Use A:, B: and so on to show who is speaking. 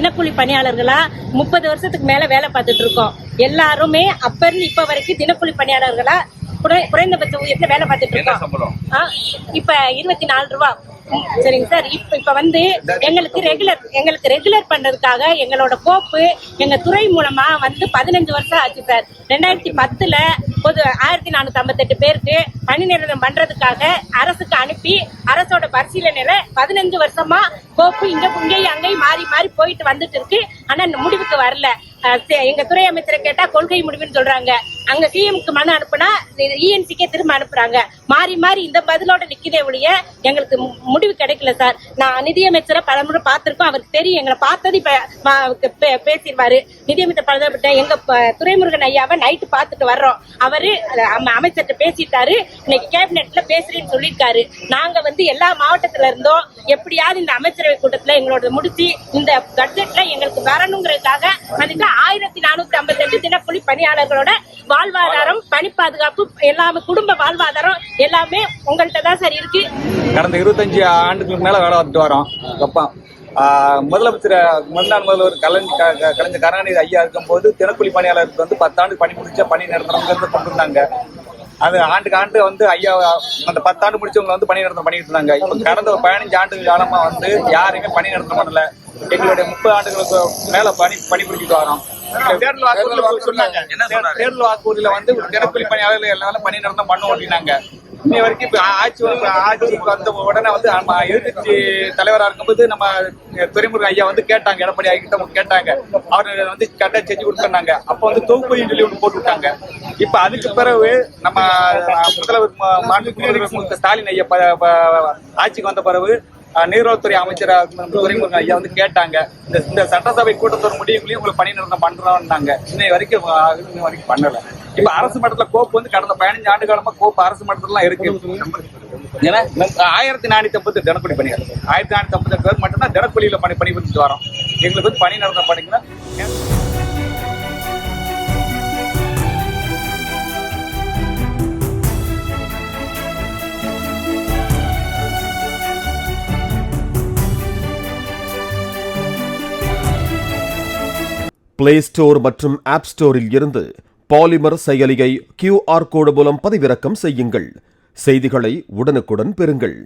A: தினக்கூலி பணியாளர்களா 30 வருஷத்துக்கு மேல வேலை பார்த்துட்டு இருக்கோம். எல்லாருமே அப்ப இருந்து இப்ப வரைக்கும் தினக்கூலி பணியாளர்களா குறைந்தபட்ச ஊதியத்துல வேலை பார்த்துட்டு இருக்கோம். இப்ப 24 ரூபா. சரிங்க சார். இப்ப வந்து எங்களுக்கு ரெகுலர் பண்றதுக்காக எங்களோட கோப்பு எங்க துறை மூலமா வந்து 15 வருஷம் ஆச்சு சார். 2010ல 1458 பேருக்கு பணி நிரந்தரம் பண்றதுக்காக அரசுக்கு அனுப்பி அரசோட பரிசீலனையில 15 வருஷமா கோப்பு இங்கேயும் அங்கேயும் மாறி மாறி போயிட்டு வந்துட்டு இருக்கு. ஆனா முடிவுக்கு வரல. எங்க துறை அமைச்சரை கேட்டா கொள்கை முடிவுன்னு சொல்றாங்க. அங்க சிஎம்க்கு மனு அனுப்புனா இஎன்சிக்கே திரும்ப அனுப்புறாங்க. மாறி மாறி இந்த பதிலோட நிக்குதே ஒழிய எங்களுக்கு முடிவு கிடைக்கல சார். நான் நிதியமைச்சரை பலமுறை பார்த்திருக்கோம். அவருக்கு தெரியும். எங்களை பார்த்தது இப்ப பேசிடுவாரு. நிதியமைச்சர் பலப்பட்ட எங்க துரைமுருகன் ஐயாவை நைட்டு பார்த்துட்டு வர்றோம். அவரு அமைச்சர்கிட்ட பேசிட்டாரு. இன்னைக்கு கேபினெட்ல பேசுறேன்னு சொல்லியிருக்காரு. நாங்க வந்து எல்லா மாவட்டத்துல இருந்தோம் எப்படியாவது இந்த அமைச்சரவை கூட்டத்துல எங்களோட முடிச்சு இந்த பட்ஜெட்ல எங்களுக்கு வரணுங்கிறதுக்காக அதுக்கு 1458 தினக்கூலி பணியாளர்களோட வாழ்வாதாரம், பணி பாதுகாப்பு எல்லாமே, குடும்ப வாழ்வாதாரம் எல்லாமே உங்கள்கிட்ட தான் சார் இருக்கு.
B: கடந்த 25 ஆண்டுகளுக்கு மேல வேலை பார்த்துட்டு வரோம். முன்னாள் முதல்வர் கலைஞர் கருணாநிதி ஐயா இருக்கும்போது தினக்கூலி பணியாளருக்கு வந்து 10 ஆண்டு பணி முடிச்ச பணி நிரந்தரம் கொண்டு வந்தாங்க. அது ஆண்டுக்கு ஆண்டு வந்து ஐயா அந்த 10 ஆண்டு முடிச்சவங்க வந்து பணி நிரந்தரம் பண்ணிட்டு இருந்தாங்க. இப்ப கடந்த 15 ஆண்டு காலமா வந்து யாருமே பணி நிரந்தரம் பண்ணல. எங்களுடைய 30 ஆண்டுகளுக்கு மேல பணி புரிஞ்சுட்டு வரோம். தேர்தல் வாக்குறுதியில வந்து தினக்கூலி பணியாளர்கள் எல்லாரும் பணி நிரந்தரம் பண்ணுவோம் அப்படின்னாங்க. இன்னை வரைக்கும் இப்ப ஆட்சிக்கு வந்த உடனே வந்து எதிர்கட்சி தலைவராக இருக்கும்போது நம்ம துரைமுருகன் ஐயா வந்து கேட்டாங்க, எடப்பாடி ஐயா கேட்டாங்க. அவர் வந்து கரெக்டா செஞ்சு கொடுத்தாங்க. அப்ப வந்து தொகுப்பையும் சொல்லி ஒன்று போட்டு விட்டாங்க. இப்ப அதுக்கு பிறகு நம்ம முதல்வர் மாண்புமிகு ஸ்டாலின் ஐயா ஆட்சிக்கு வந்த பிறகு நீர்வளத்துறை அமைச்சர் துரைமுருகன் ஐயா வந்து கேட்டாங்க, இந்த சட்டசபை கூட்டத்தொடர் முடிவுகளையும் உங்களுக்கு பணி நிரந்தரம் பண்றோம்னாங்க. இன்னை வரைக்கும் பண்ணல. இப்ப அரசு மட்டத்துல கோப்பு வந்து கடந்த 15 ஆண்டு காலமா கோப்பு அரசு மட்டத்துல இருக்கு. ஏன்னா 1450 தினக்கூலி பணியாளர் 1450 பேர் மட்டும்தான் தினக்கூலியில பணி புரிஞ்சுட்டு வரோம். எங்களுக்கு வந்து பணி நிரந்தரம் பண்ணிக்கலாம்.
C: பிளே ஸ்டோர் மற்றும் ஆப் ஸ்டோரில் இருந்து பாலிமர் செயலியை QR கோடு மூலம் பதிவிறக்கம் செய்யுங்கள். செய்திகளை உடனுக்குடன் பெறுங்கள்.